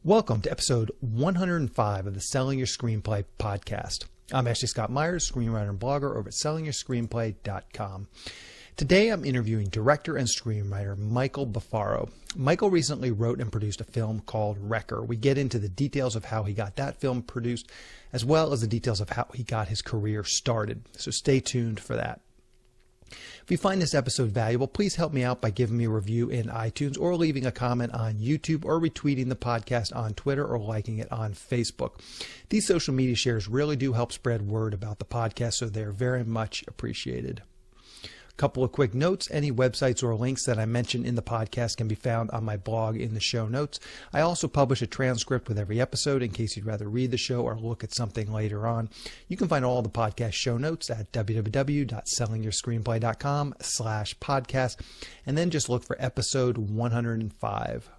Welcome to episode 105 of the Selling Your Screenplay podcast. I'm Ashley Scott Myers, screenwriter and blogger over at sellingyourscreenplay.com. Today I'm interviewing director and screenwriter Michael Bafaro. Michael recently wrote and produced a film called Wrecker. We get into the details of how he got that film produced, as well as the details of how he got his career started. So stay tuned for that. If you find this episode valuable, please help me out by giving me a review in iTunes or leaving a comment on YouTube or retweeting the podcast on Twitter or liking it on Facebook. These social media shares really do help spread word about the podcast, so they're very much appreciated. Couple of quick notes. Any websites or links that I mention in the podcast can be found on my blog in the show notes. I also publish a transcript with every episode in case you'd rather read the show or look at something later on. You can find all the podcast show notes at www.sellingyourscreenplay.com/podcast, and then just look for episode 105.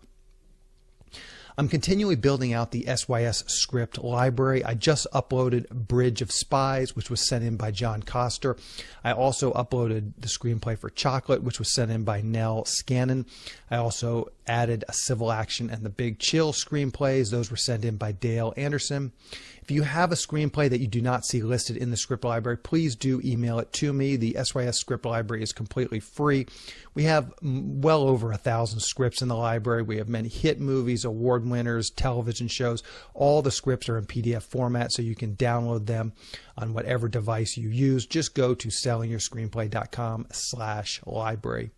I'm continually building out the SYS script library. I just uploaded Bridge of Spies, which was sent in by John Coster. I also uploaded the screenplay for Chocolate, which was sent in by Nell Scannon. I also added a Civil Action and The Big Chill screenplays. Those were sent in by Dale Anderson. If you have a screenplay that you do not see listed in the script library, please do email it to me. The SYS script library is completely free. We have well over 1,000 scripts in the library. We have many hit movies, award winners, television shows. All the scripts are in PDF format, so you can download them on whatever device you use. Just go to sellingyourscreenplay.com/library.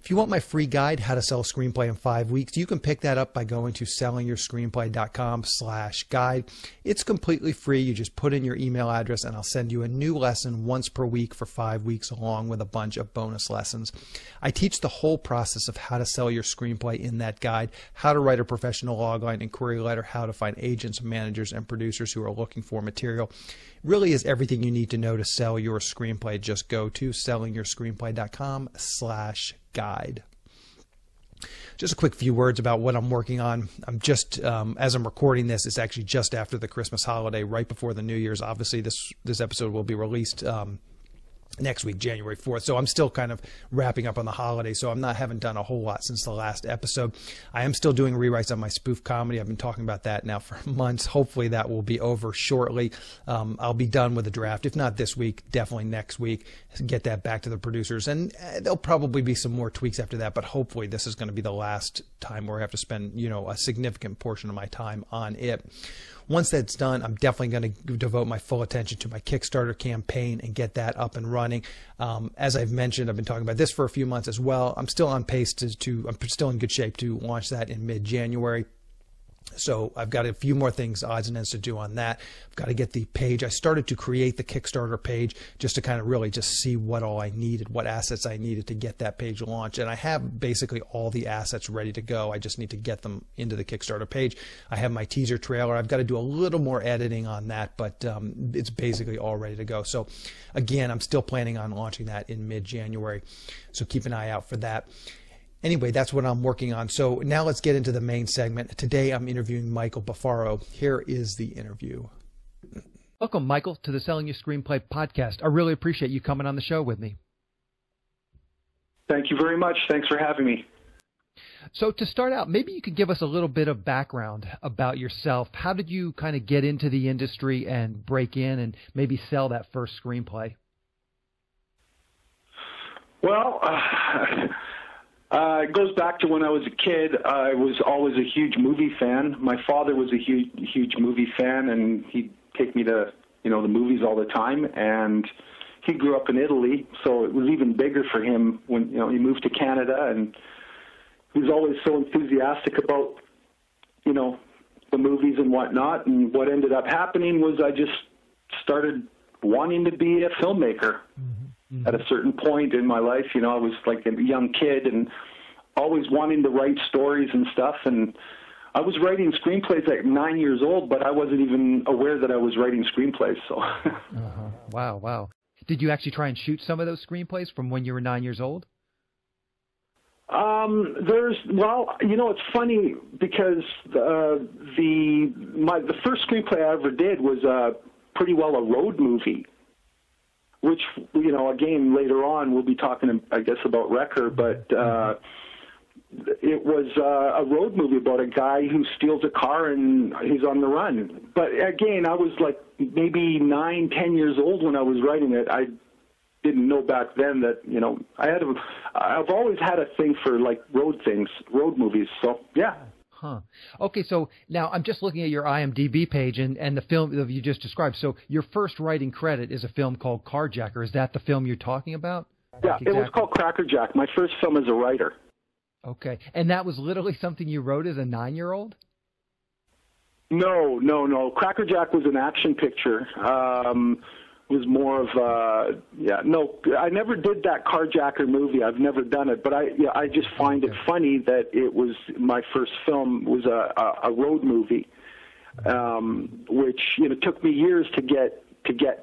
If you want my free guide, How to Sell a Screenplay in 5 Weeks, you can pick that up by going to sellingyourscreenplay.com/guide. It's completely free. You just put in your email address and I'll send you a new lesson once per week for 5 weeks, along with a bunch of bonus lessons. I teach the whole process of how to sell your screenplay in that guide, how to write a professional logline and query letter, how to find agents, managers, and producers who are looking for material. It really is everything you need to know to sell your screenplay. Just go to sellingyourscreenplay.com/guide. Just a quick few words about what I'm working on. I'm just, as I'm recording this, it's actually just after the Christmas holiday, right before the New Year's. Obviously, this episode will be released next week, January 4th. So I'm still kind of wrapping up on the holiday. So haven't done a whole lot since the last episode. I am still doing rewrites on my spoof comedy. I've been talking about that now for months. Hopefully that will be over shortly. I'll be done with the draft. If not this week, definitely next week. Get that back to the producers. And there'll probably be some more tweaks after that. But hopefully this is going to be the last time where I have to spend, a significant portion of my time on it. Once that's done, I'm definitely going to devote my full attention to my Kickstarter campaign and get that up and running. As I've mentioned, I've been talking about this for a few months as well. I'm still on pace I'm still in good shape to launch that in mid-January. So I've got a few more things, odds and ends, to do on that. I've got to get the page. I started to create the Kickstarter page just to kind of really just see what all I needed, what assets I needed to get that page launched. And I have basically all the assets ready to go. I just need to get them into the Kickstarter page. I have my teaser trailer. I've got to do a little more editing on that, but it's basically all ready to go. So again, I'm still planning on launching that in mid-January. So keep an eye out for that. Anyway, that's what I'm working on. So now let's get into the main segment. Today I'm interviewing Michael Bafaro. Here is the interview. Welcome, Michael, to the Selling Your Screenplay podcast. I really appreciate you coming on the show with me. Thank you very much. Thanks for having me. So to start out, maybe you could give us a little bit of background about yourself. How did you kind of get into the industry and break in and maybe sell that first screenplay? Well, it goes back to when I was a kid. I was always a huge movie fan. My father was a huge movie fan, and he'd take me to, the movies all the time. And he grew up in Italy, so it was even bigger for him when, he moved to Canada. And he was always so enthusiastic about, the movies and whatnot. And what ended up happening was I just started wanting to be a filmmaker. Mm-hmm. At a certain point in my life, I was like a young kid and always wanting to write stories and stuff. And I was writing screenplays at 9 years old, but I wasn't even aware that I was writing screenplays. So, Wow. Did you actually try and shoot some of those screenplays from when you were 9 years old? It's funny because the first screenplay I ever did was pretty well a road movie, which, again, later on we'll be talking, I guess, about Wrecker, but it was a road movie about a guy who steals a car and he's on the run. But again, I was like maybe 9, 10 years old when I was writing it. I didn't know back then that, you know, I've always had a thing for like road movies. So yeah. Huh. Okay, so now I'm just looking at your IMDb page and the film that you just described. So your first writing credit is a film called Carjacker. Is that the film you're talking about? Yeah, exactly. It was called Crackerjack, my first film as a writer. Okay, and that was literally something you wrote as a 9-year-old? No. Crackerjack was an action picture. Was more of I never did that Carjacker movie. I've never done it, but I just find it funny that it was my first film was a road movie, which, you know, took me years to get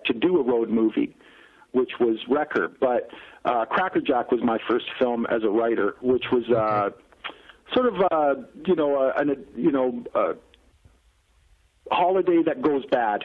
to do a road movie, which was Wrecker. But Crackerjack was my first film as a writer, which was sort of a holiday that goes bad.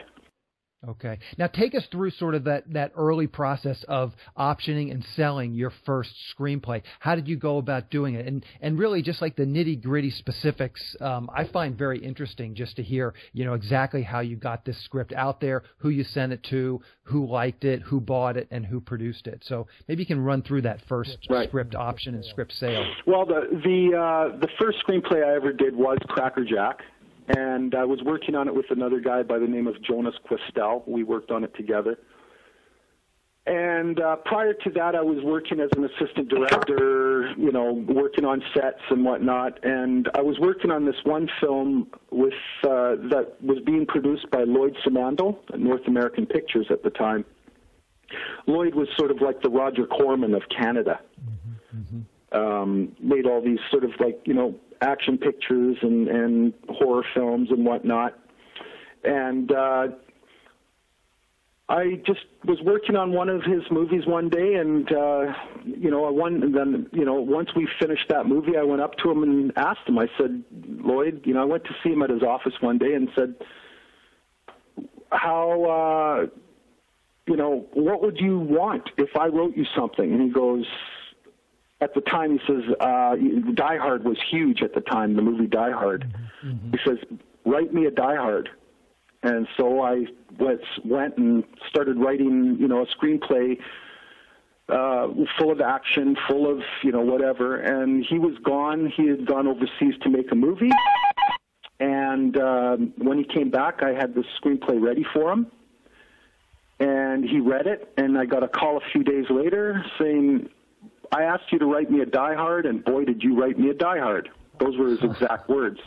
Okay. Now take us through sort of that early process of optioning and selling your first screenplay. How did you go about doing it? And really just like the nitty-gritty specifics, I find very interesting just to hear, you know, exactly how you got this script out there, who you sent it to, who liked it, who bought it, and who produced it. So maybe you can run through that first script option and script sale. Well, the first screenplay I ever did was Crackerjack. And I was working on it with another guy by the name of Jonas Questel. We worked on it together. And prior to that, I was working as an assistant director, you know, working on sets and whatnot. And I was working on this one film with that was being produced by Lloyd Simandl at North American Pictures at the time. Lloyd was sort of like the Roger Corman of Canada. Made all these sort of like, you know, action pictures and horror films and whatnot. And I just was working on one of his movies one day, and once we finished that movie, I went up to him and asked him. I said, Lloyd, you know, I went to see him at his office one day and said, how, what would you want if I wrote you something? And he goes, at the time, he says, Die Hard was huge at the time, the movie Die Hard. He says, write me a Die Hard. And so I went and started writing, you know, a screenplay full of action, full of, you know, whatever. And he was gone. He had gone overseas to make a movie. And when he came back, I had the screenplay ready for him. And he read it, and I got a call a few days later saying, I asked you to write me a Die Hard, and boy, did you write me a Die Hard. Those were his exact words.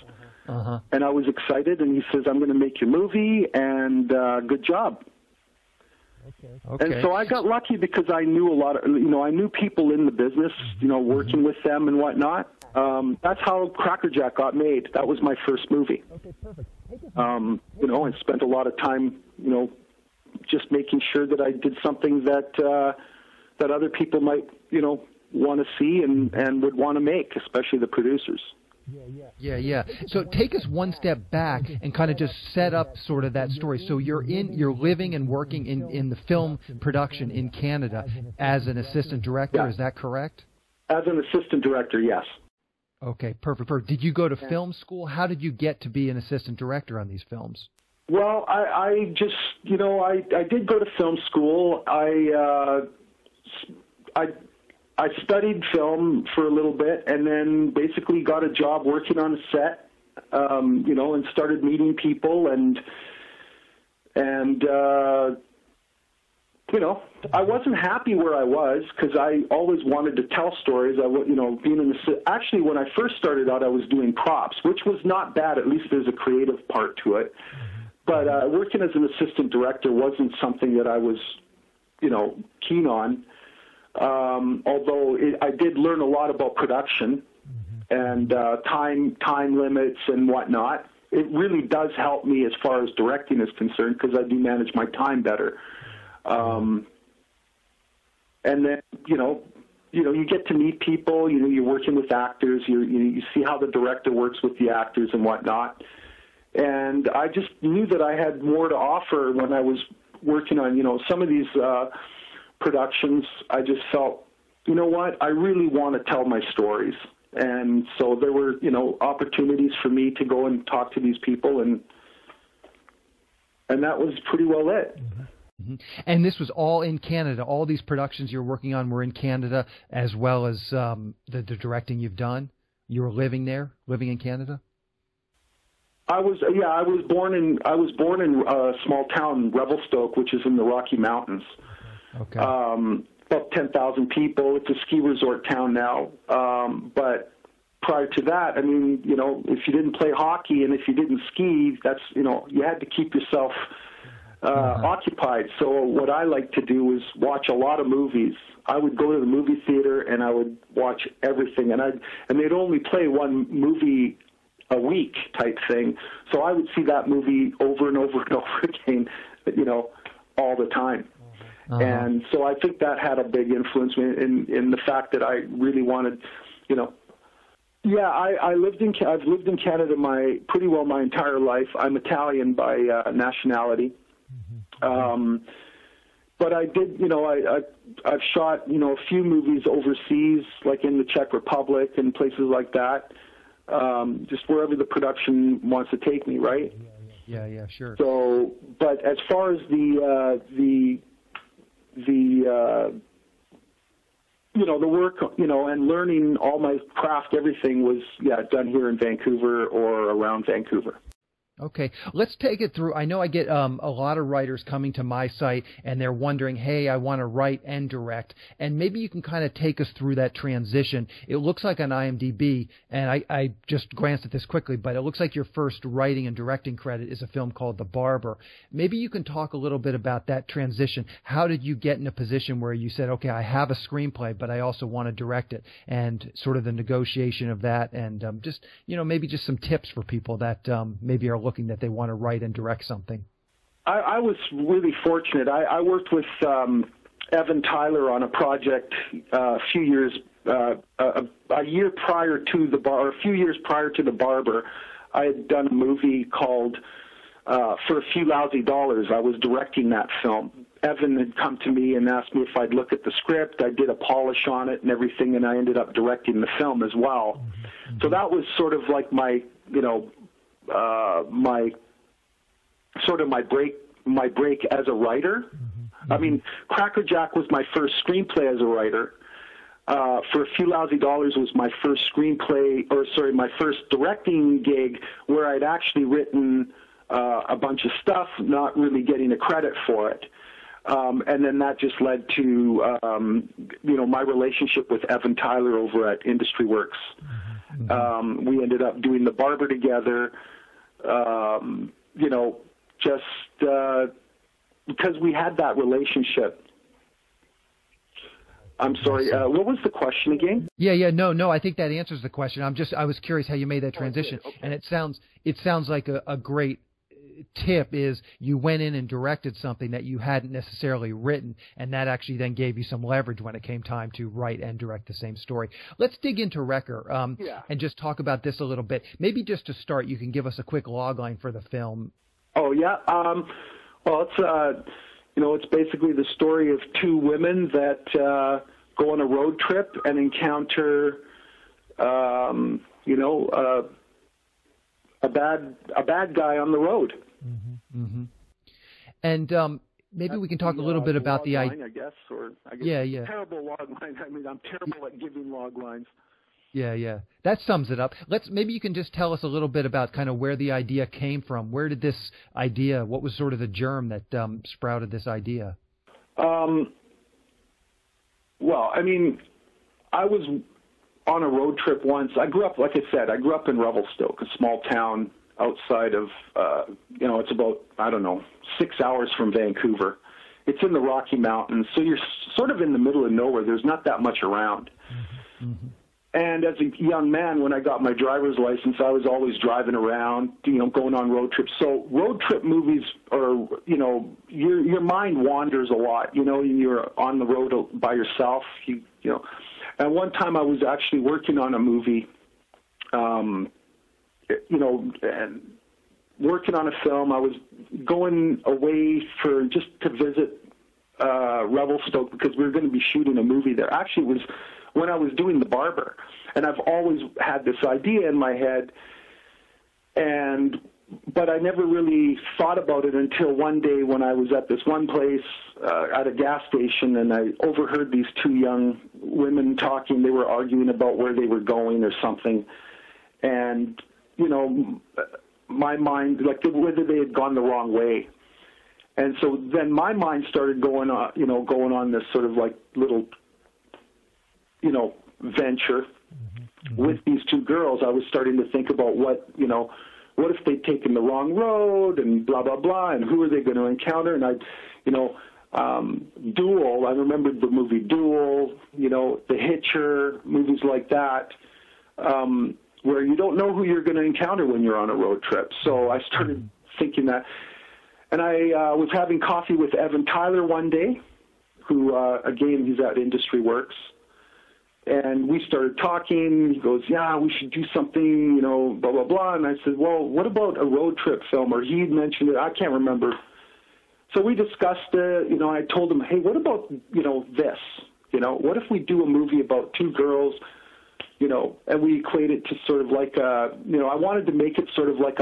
And I was excited, and he says, I'm going to make your movie, and good job. Okay. And so I got lucky because I knew a lot of, you know, I knew people in the business, you know, working with them and whatnot. That's how Crackerjack got made. That was my first movie. Okay, perfect. You know, and spent a lot of time, you know, just making sure that I did something that that other people might, you know, want to see and would want to make, especially the producers. Yeah. So take us one step back and kind of just set up sort of that story. So you're living and working in the film production in Canada as an assistant director. Yeah. Is that correct? As an assistant director, yes. Okay, perfect. Did you go to film school? How did you get to be an assistant director on these films? Well, I just, you know, I did go to film school. I studied film for a little bit and then basically got a job working on a set, you know, and started meeting people and you know, I wasn't happy where I was because I always wanted to tell stories. You know, actually, when I first started out, I was doing props, which was not bad. At least there's a creative part to it. But working as an assistant director wasn't something that I was, you know, keen on. Although I did learn a lot about production and time limits and whatnot. It really does help me as far as directing is concerned because I do manage my time better. And then, you know, you get to meet people. You know, you're working with actors. You see how the director works with the actors and whatnot. And I just knew that I had more to offer when I was working on, you know, some of these productions. I just felt, you know what, I really want to tell my stories. And so there were, opportunities for me to go and talk to these people, and that was pretty well it. Mm-hmm. And this was all in Canada. All these productions you're working on were in Canada, as well as the directing you've done. You were living in Canada. I was born in a small town, Revelstoke, which is in the Rocky Mountains. Okay. About 10,000 people. It's a ski resort town now. But prior to that, I mean, if you didn't play hockey and if you didn't ski, that's, you had to keep yourself occupied. So what I like to do is watch a lot of movies. I would go to the movie theater and I would watch everything, and they'd only play one movie a week type thing. So I would see that movie over and over and over again, all the time. Uh-huh. And so I think that had a big influence in the fact that I really wanted, I've lived in Canada pretty well my entire life. I'm Italian by nationality. Mm-hmm. But I did, I've shot, a few movies overseas, like in the Czech Republic and places like that. Just wherever the production wants to take me, right? Yeah, sure. So, but as far as the work, and learning all my craft, everything was, done here in Vancouver or around Vancouver. Okay, let's take it through. I know I get a lot of writers coming to my site, and they're wondering, hey, I want to write and direct. And maybe you can kind of take us through that transition. It looks like on IMDb, and I just glanced at this quickly, but it looks like your first writing and directing credit is a film called The Barber. Maybe you can talk a little bit about that transition. How did you get in a position where you said, okay, I have a screenplay, but I also want to direct it, and sort of the negotiation of that, and maybe just some tips for people that maybe are looking that they want to write and direct something? I was really fortunate. I worked with Evan Tyler on a project a few years, a year prior to a few years prior to The Barber. I had done a movie called For a Few Lousy Dollars. I was directing that film. Evan had come to me and asked me if I'd look at the script. I did a polish on it and everything, and I ended up directing the film as well. Mm-hmm. So that was sort of like my break as a writer. Mm-hmm. I mean, Cracker Jack was my first screenplay as a writer. For a Few Lousy Dollars was my first my first directing gig where I'd actually written a bunch of stuff, not really getting a credit for it. And then that just led to, my relationship with Evan Tyler over at Industry Works. Mm-hmm. We ended up doing The Barber together. Just because we had that relationship. I'm sorry, what was the question again? No, I think that answers the question. I was curious how you made that transition. Okay. And it sounds like a great tip is you went in and directed something that you hadn't necessarily written, and that actually then gave you some leverage when it came time to write and direct the same story. Let's dig into Wrecker and just talk about this a little bit. Maybe just to start, you can give us a quick logline for the film. Oh, yeah. Well, it's basically the story of two women that go on a road trip and encounter, a bad guy on the road. Mm-hmm. Mm-hmm. And maybe we can talk a little bit about the idea. Terrible log line. I mean, I'm terrible at giving log lines. Yeah. That sums it up. Maybe you can just tell us a little bit about kind of where the idea came from. Where did this idea? What was sort of the germ that sprouted this idea? Well, I mean, I was on a road trip once. I grew up in Revelstoke, a small town outside of, it's about, 6 hours from Vancouver. It's in the Rocky Mountains, so you're sort of in the middle of nowhere. There's not that much around. Mm-hmm. Mm-hmm. And as a young man, when I got my driver's license, I was always driving around, going on road trips. So road trip movies are, your mind wanders a lot, you're on the road by yourself, And one time I was actually working on a movie, and working on a film. I was going away just to visit Revelstoke because we were going to be shooting a movie there. Actually, it was when I was doing The Barber. And I've always had this idea in my head, but I never really thought about it until one day when I was at this one place at a gas station, and I overheard these two young women talking. They were arguing about where they were going or something. And, you know, my mind, like whether they had gone the wrong way. And so then my mind started going on this sort of like little, you know, venture with these two girls. I was starting to think about what if they'd taken the wrong road and blah, blah, blah, and who are they going to encounter? And Duel, I remembered the movie Duel, you know, The Hitcher, movies like that, where you don't know who you're going to encounter when you're on a road trip. So I started thinking that. And I was having coffee with Evan Tyler one day, who, again, he's at Industry Works. And we started talking. He goes, yeah, we should do something, you know, blah, blah, blah. And I said, well, what about a road trip film? Or he mentioned it. I can't remember. So we discussed it. You know, I told him, hey, what about, you know, this? You know, what if we do a movie about two girls, you know, and we equate it to sort of like a, you know, I wanted to make it sort of like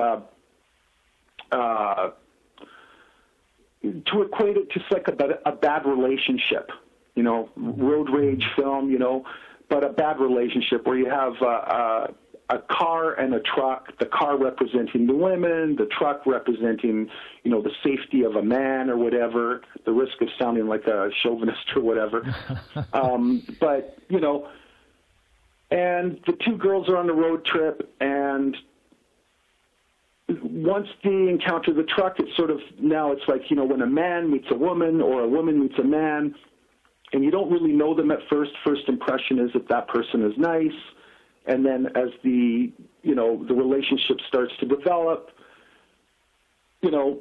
to equate it to like a bad relationship, you know, road rage film, you know, but a bad relationship where you have a car and a truck, the car representing the women, the truck representing, you know, the safety of a man or whatever, the risk of sounding like a chauvinist or whatever. But, you know, and the two girls are on the road trip, and once they encounter the truck, it's sort of, now it's like, you know, when a man meets a woman or a woman meets a man, and you don't really know them at first. First impression is that that person is nice. And then as the, you know, the relationship starts to develop, you know,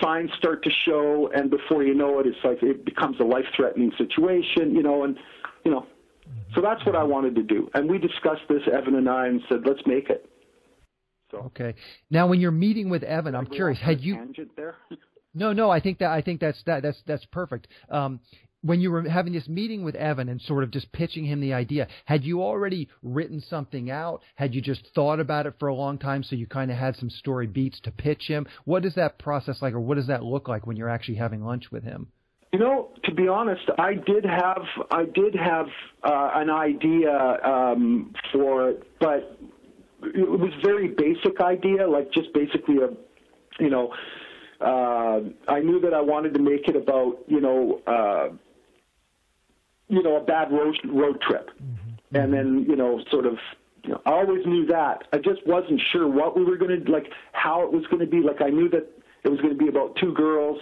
signs start to show, and before you know it, it's like it becomes a life-threatening situation, you know, and, you know, so that's what I wanted to do. And we discussed this, Evan and I, and said, let's make it. So. Okay. Now, when you're meeting with Evan, I'm curious, had you... Tangent there? No, I think that's perfect. When you were having this meeting with Evan and sort of just pitching him the idea, had you already written something out? Had you just thought about it for a long time, so you kind of had some story beats to pitch him? What is that process like, or what does that look like when you're actually having lunch with him? You know, to be honest, I did have an idea for it, but it was very basic idea, like just basically I knew that I wanted to make it about, a bad road trip. Mm-hmm. And then, sort of, I always knew that. I just wasn't sure what we were going to, like, how it was going to be. Like, I knew that it was going to be about two girls.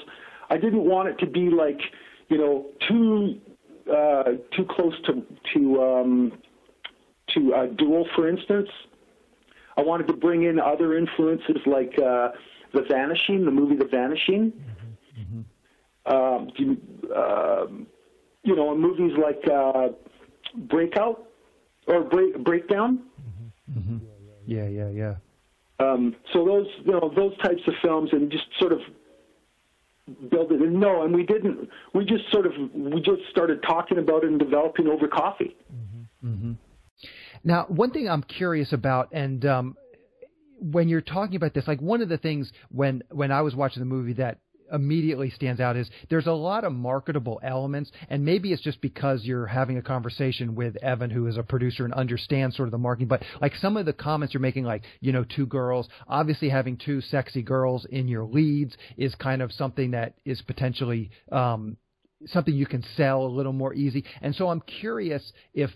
I didn't want it to be like, too close to Duel, for instance. I wanted to bring in other influences like The Vanishing, the movie The Vanishing. Mm-hmm. And movies like Breakout or Breakdown. Mm-hmm. Yeah. So those types of films, and just sort of build it. And we didn't. We just started talking about it and developing over coffee. Mm-hmm. Mm-hmm. Now, one thing I'm curious about, and when you're talking about this, like one of the things when I was watching the movie that immediately stands out is there's a lot of marketable elements, and maybe it's just because you're having a conversation with Evan, who is a producer and understands sort of the marketing, but like some of the comments you're making, like, two girls, obviously having two sexy girls in your leads is kind of something that is potentially something you can sell a little more easy. And so I'm curious if,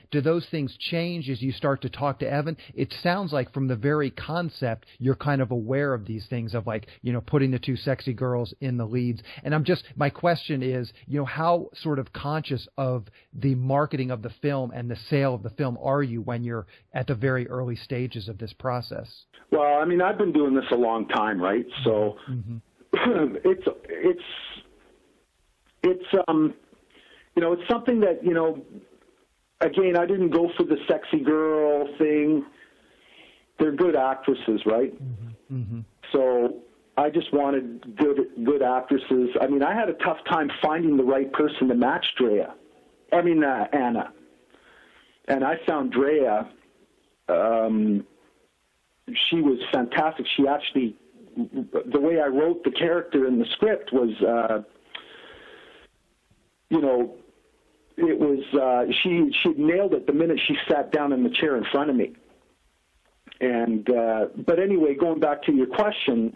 do those things change as you start to talk to Evan? It sounds like from the very concept, you're kind of aware of these things of like, putting the two sexy girls in the leads. And my question is, how sort of conscious of the marketing of the film and the sale of the film are you when you're at the very early stages of this process? Well, I mean, I've been doing this a long time, right? So it's something that, again, I didn't go for the sexy girl thing. They're good actresses, right? Mm-hmm. Mm-hmm. So I just wanted good actresses. I mean, I had a tough time finding the right person to match Anna. and I found Drea. She was fantastic. She actually, the way I wrote the character in the script was, it was she nailed it the minute she sat down in the chair in front of me. And but anyway, going back to your question,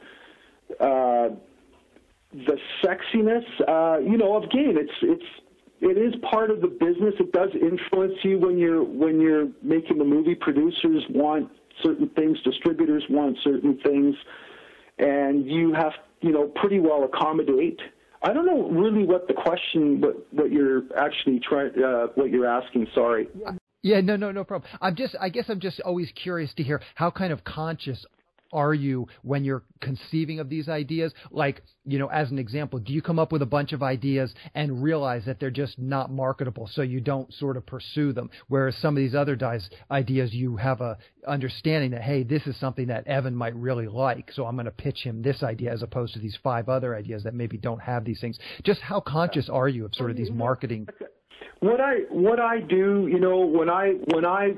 the sexiness, again, it is part of the business. It does influence you when you're making the movie. Producers want certain things, distributors want certain things, and you have pretty well accommodate. I don't know really what the question, what you're actually what you're asking. Sorry. Yeah, no problem. I guess I'm just always curious to hear how kind of conscious are you when you're conceiving of these ideas? Like, as an example, do you come up with a bunch of ideas and realize that they're just not marketable, so you don't sort of pursue them? Whereas some of these other ideas, you have a understanding that, hey, this is something that Evan might really like, so I'm going to pitch him this idea as opposed to these 5 other ideas that maybe don't have these things. Just how conscious are you of sort of these marketing? What I do, when I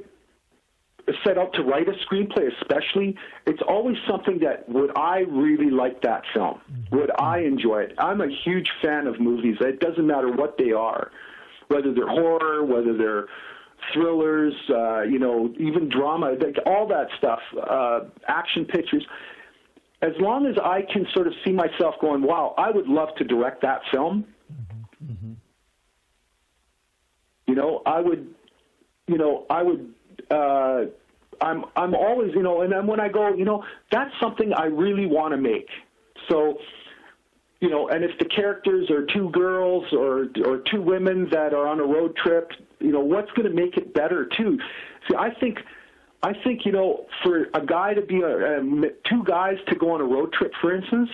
set out to write a screenplay, especially, it's always something that, would I really like that film? Would I enjoy it? I'm a huge fan of movies. It doesn't matter what they are, whether they're horror, whether they're thrillers, even drama, like all that stuff, action pictures. As long as I can sort of see myself going, wow, I would love to direct that film. Mm-hmm. I'm always, and then when I go, that's something I really want to make. So, and if the characters are 2 girls or 2 women that are on a road trip, what's going to make it better too? See, I think, for a guy to be 2 guys to go on a road trip, for instance,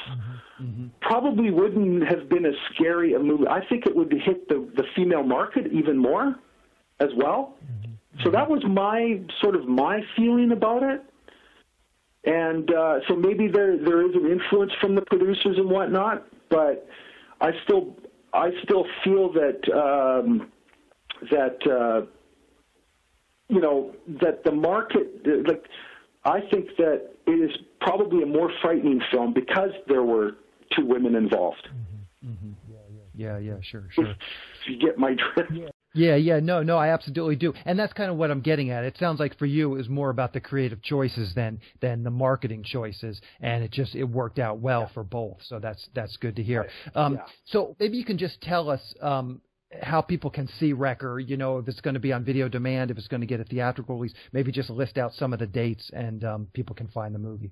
probably wouldn't have been as scary a movie. I think it would hit the female market even more as well. So that was my feeling about it. And so maybe there is an influence from the producers and whatnot, but I still feel that that the market, like, I think that it is probably a more frightening film because there were 2 women involved. Yeah, sure. If you get my drift. Yeah, no, I absolutely do. And that's kind of what I'm getting at. It sounds like for you it was more about the creative choices than the marketing choices, and it worked out well for both. So that's good to hear. So maybe you can just tell us how people can see Wrecker, if it's going to be on video demand, if it's going to get a theatrical release, maybe just list out some of the dates and people can find the movie.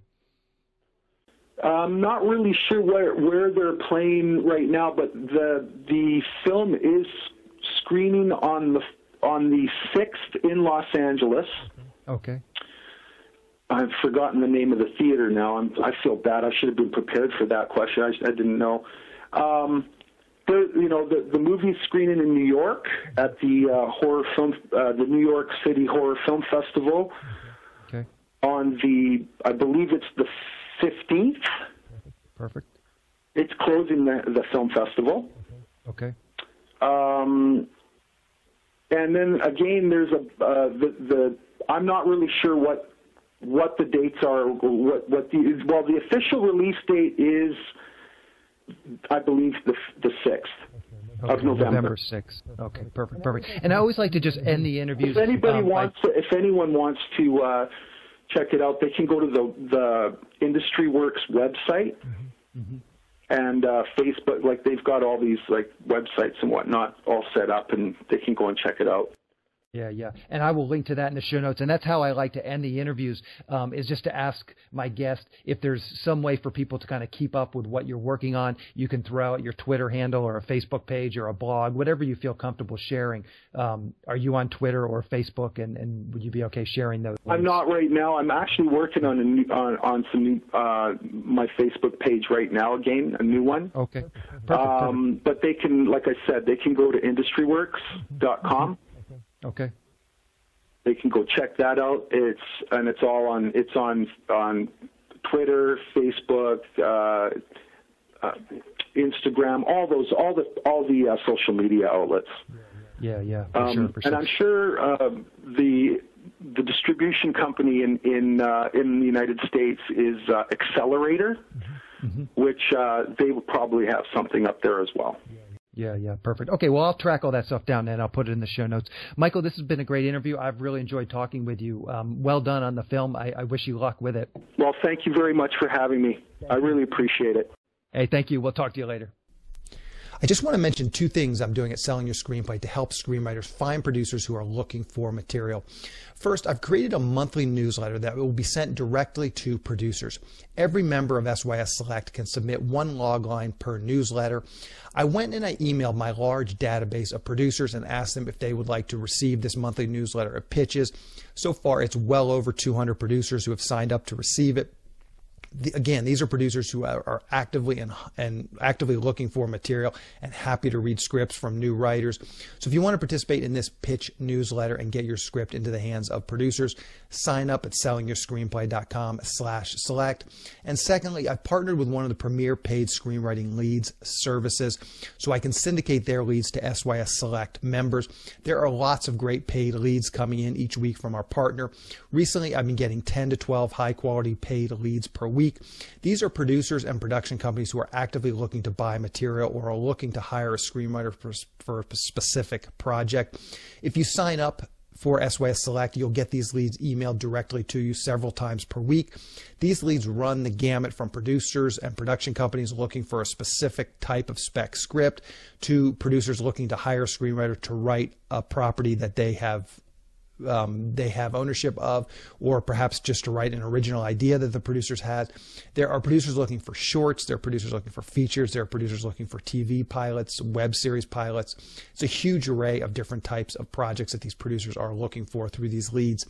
I'm not really sure where they're playing right now, but the film is screening on the 6th in Los Angeles. Okay. I've forgotten the name of the theater now. I feel bad. I should have been prepared for that question. I didn't know. The movie's screening in New York at the the New York City Horror Film Festival. Okay. On I believe it's the 15th. Perfect. It's closing the film festival. Okay. And then again, there's I'm not really sure what the dates are. The official release date is, I believe, the 6th of November. 6th. Okay, perfect. And I always like to just end the interviews. If anyone wants to check it out, they can go to the Industry Works website. And Facebook, like, they've got all these like websites and whatnot all set up, and they can go and check it out. Yeah. And I will link to that in the show notes. And that's how I like to end the interviews, is just to ask my guest if there's some way for people to kind of keep up with what you're working on. You can throw out your Twitter handle or a Facebook page or a blog, whatever you feel comfortable sharing. Are you on Twitter or Facebook, and would you be okay sharing those links? I'm not right now. I'm actually working on some new, my Facebook page right now, again, a new one. Okay. Perfect. But they can, like I said, they can go to industryworks.com. Okay. They can go check that out. It's on Twitter, Facebook, Instagram, all the social media outlets. Yeah, for sure. And I'm sure the distribution company in the United States is Accelerator, which they will probably have something up there as well. Yeah, perfect. Okay, well, I'll track all that stuff down and I'll put it in the show notes. Michael, this has been a great interview. I've really enjoyed talking with you. Well done on the film. I wish you luck with it. Well, thank you very much for having me. I really appreciate it. Hey, thank you. We'll talk to you later. I just want to mention two things I'm doing at Selling Your Screenplay to help screenwriters find producers who are looking for material. First, I've created a monthly newsletter that will be sent directly to producers. Every member of SYS Select can submit one log line per newsletter. I went and I emailed my large database of producers and asked them if they would like to receive this monthly newsletter of pitches. So far, it's well over 200 producers who have signed up to receive it. Again, these are producers who are actively actively looking for material and happy to read scripts from new writers. So if you want to participate in this pitch newsletter and get your script into the hands of producers, sign up at sellingyourscreenplay.com/select. And secondly, I've partnered with one of the premier paid screenwriting leads services so I can syndicate their leads to SYS Select members. There are lots of great paid leads coming in each week from our partner. Recently, I've been getting 10 to 12 high quality paid leads per week. These are producers and production companies who are actively looking to buy material or are looking to hire a screenwriter for a specific project. If you sign up for SYS Select, you'll get these leads emailed directly to you several times per week. These leads run the gamut from producers and production companies looking for a specific type of spec script to producers looking to hire a screenwriter to write a property that they have ownership of, or perhaps just to write an original idea that the producers had. There are producers looking for shorts. There are producers looking for features. There are producers looking for TV pilots, web series pilots. It's a huge array of different types of projects that these producers are looking for through these leads.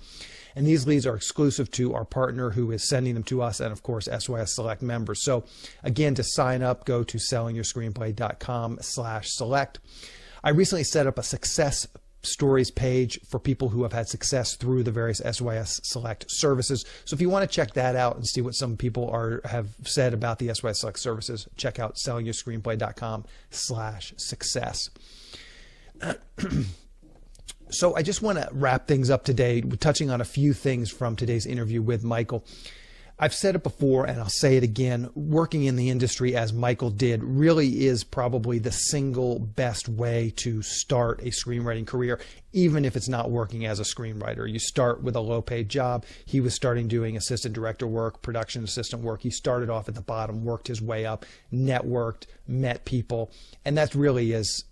And these leads are exclusive to our partner who is sending them to us and, of course, SYS Select members. So, again, to sign up, go to sellingyourscreenplay.com/select. I recently set up a success stories page for people who have had success through the various SYS Select services. So if you want to check that out and see what some people have said about the SYS Select services, check out sellingyourscreenplay.com/success. So I just want to wrap things up today with touching on a few things from today's interview with Michael. I've said it before and I'll say it again, working in the industry as Michael did really is probably the single best way to start a screenwriting career, even if it's not working as a screenwriter. You start with a low-paid job. He was starting doing assistant director work, production assistant work. He started off at the bottom, worked his way up, networked, met people, and that really is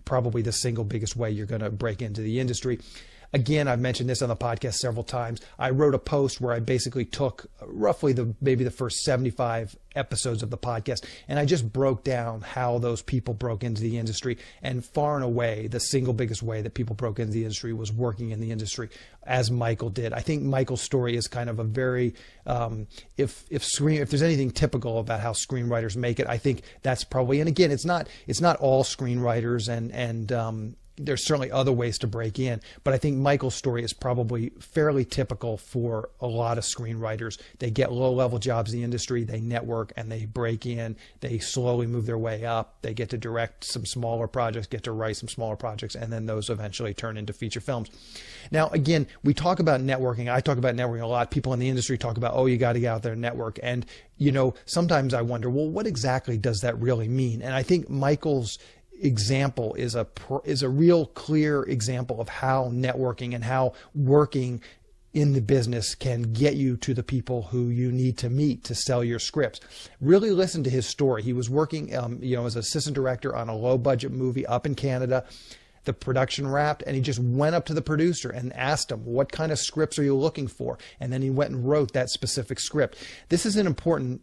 probably the single biggest way you're going to break into the industry. Again, I've mentioned this on the podcast several times. I wrote a post where I basically took roughly maybe the first 75 episodes of the podcast, and I just broke down how those people broke into the industry. And far and away, the single biggest way that people broke into the industry was working in the industry as Michael did. I think Michael's story is kind of a very, if there's anything typical about how screenwriters make it, I think that's probably, and again, it's not all screenwriters and there's certainly other ways to break in, but I think Michael's story is probably fairly typical for a lot of screenwriters. They get low-level jobs in the industry, they network, and they break in. They slowly move their way up. They get to direct some smaller projects, get to write some smaller projects, and then those eventually turn into feature films. Now, again, we talk about networking. I talk about networking a lot. People in the industry talk about, oh, you got to get out there and network. And, you know, sometimes I wonder, well, what exactly does that really mean? And I think Michael's example is a real clear example of how networking and how working in the business can get you to the people who you need to meet to sell your scripts. Really listen to his story. He was working, as assistant director on a low budget movie up in Canada. The production wrapped, and he just went up to the producer and asked him, what kind of scripts are you looking for? And then he went and wrote that specific script. This is an important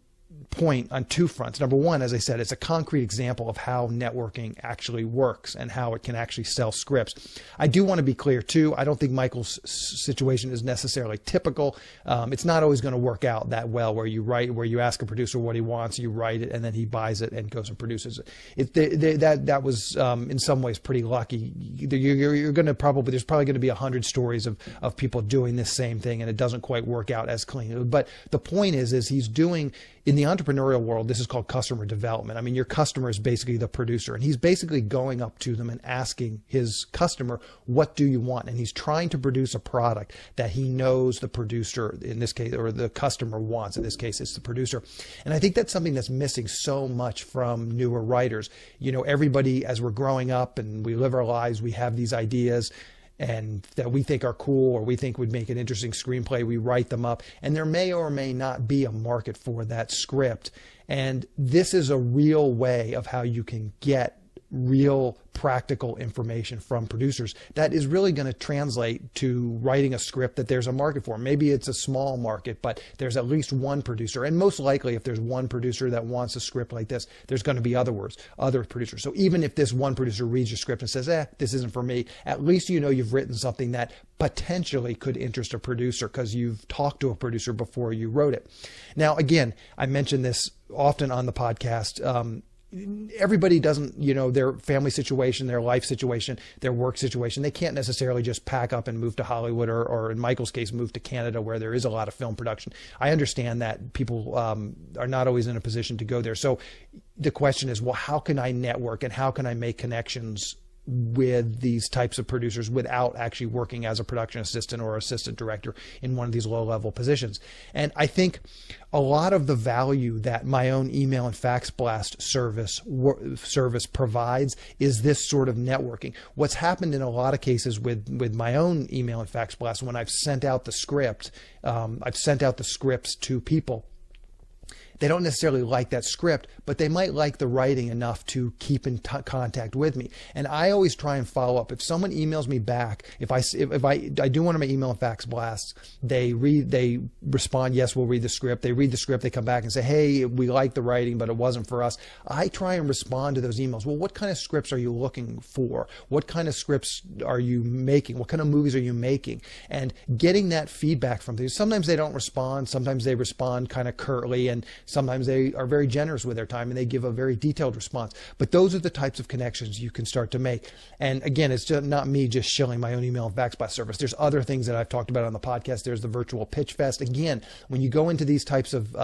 point on two fronts. Number one, as I said, it's a concrete example of how networking actually works and how it can actually sell scripts. I do want to be clear too, I don't think Michael's situation is necessarily typical. It's not always going to work out that well where you ask a producer what he wants, you write it, and then he buys it and goes and produces it. That was in some ways pretty lucky. There's probably going to be 100 stories of people doing this same thing and it doesn't quite work out as clean. But the point is he's doing in the entrepreneurial world, this is called customer development. I mean, your customer is basically the producer, and he's basically going up to them and asking his customer, what do you want? And he's trying to produce a product that he knows the producer, in this case, or the customer wants. In this case, it's the producer. And I think that's something that's missing so much from newer writers. You know, everybody, as we're growing up and we live our lives, we have these ideas and that we think are cool or we think would make an interesting screenplay. We write them up, and there may or may not be a market for that script. And this is a real way of how you can get real practical information from producers that is really going to translate to writing a script that there's a market for. Maybe it's a small market, but there's at least one producer. And most likely, if there's one producer that wants a script like this, there's going to be other producers. So even if this one producer reads your script and says, this isn't for me, at least you know you've written something that potentially could interest a producer because you've talked to a producer before you wrote it. Now, again, I mention this often on the podcast. Everybody doesn't, you know, their family situation, their life situation, their work situation, they can't necessarily just pack up and move to Hollywood or in Michael's case, move to Canada where there is a lot of film production. I understand that people are not always in a position to go there. So the question is, well, how can I network and how can I make connections with these types of producers without actually working as a production assistant or assistant director in one of these low-level positions? And I think a lot of the value that my own email and fax blast service provides is this sort of networking. What's happened in a lot of cases with my own email and fax blast, when I've sent out the script, I've sent out the scripts to people. They don't necessarily like that script, but they might like the writing enough to keep in contact with me. And I always try and follow up. If someone emails me back, if I do one of my email and fax blasts, they respond, yes, we'll read the script. They read the script, they come back and say, hey, we like the writing, but it wasn't for us. I try and respond to those emails. Well, what kind of scripts are you looking for? What kind of scripts are you making? What kind of movies are you making? And getting that feedback from these. Sometimes they don't respond. Sometimes they respond kind of curtly, and sometimes they are very generous with their time and they give a very detailed response. But those are the types of connections you can start to make. And again, it's just not me just shilling my own email and fax blast service. There's other things that I've talked about on the podcast. There's the virtual pitch fest. Again, when you go into these types of,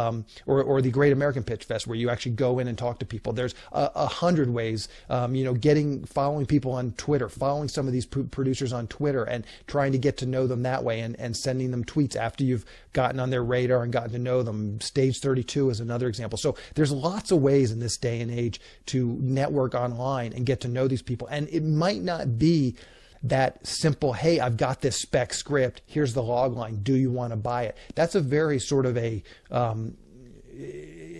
or the Great American Pitch Fest, where you actually go in and talk to people, there's 100 ways, following people on Twitter, following some of these producers on Twitter and trying to get to know them that way and sending them tweets after you've gotten on their radar and gotten to know them. Stage 32 is another example. So there's lots of ways in this day and age to network online and get to know these people. And it might not be that simple, hey, I've got this spec script, here's the log line, do you want to buy it? That's a very sort of a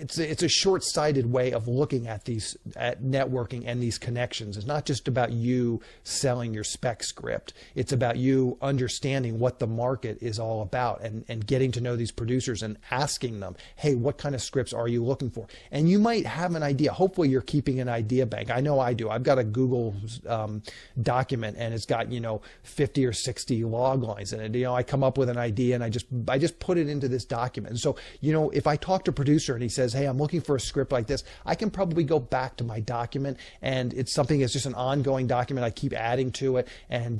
it's a short-sighted way of looking at networking and these connections. It's not just about you selling your spec script. It's about you understanding what the market is all about and getting to know these producers and asking them, hey, what kind of scripts are you looking for? And you might have an idea. Hopefully you're keeping an idea bank. I know I do. I've got a Google document and it's got, 50 or 60 log lines in it. I come up with an idea and I just put it into this document. And so, if I talk to a producer and he says, hey, I'm looking for a script like this, I can probably go back to my document, and it's something that's just an ongoing document. I keep adding to it, and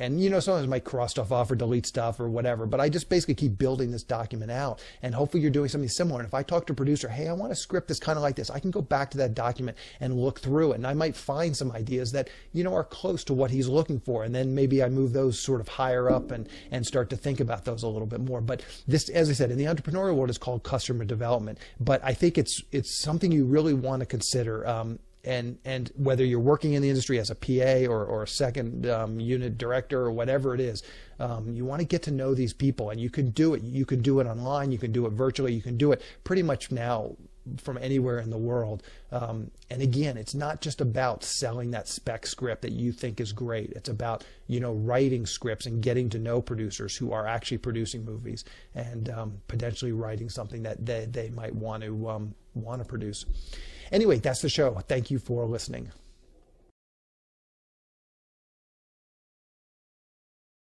sometimes I might cross stuff off or delete stuff or whatever, but I just basically keep building this document out, and hopefully you're doing something similar. And if I talk to a producer, hey, I want a script that's kind of like this, I can go back to that document and look through it, and I might find some ideas that, are close to what he's looking for, and then maybe I move those sort of higher up and start to think about those a little bit more. But this, as I said, in the entrepreneurial world, is called customer development, but I think it's something you really want to consider. And whether you're working in the industry as a PA or a second unit director or whatever it is, you want to get to know these people, and you can do it. You can do it online. You can do it virtually. You can do it pretty much now from anywhere in the world. And again, it's not just about selling that spec script that you think is great. It's about, writing scripts and getting to know producers who are actually producing movies and potentially writing something that they might want to produce. Anyway, that's the show. Thank you for listening.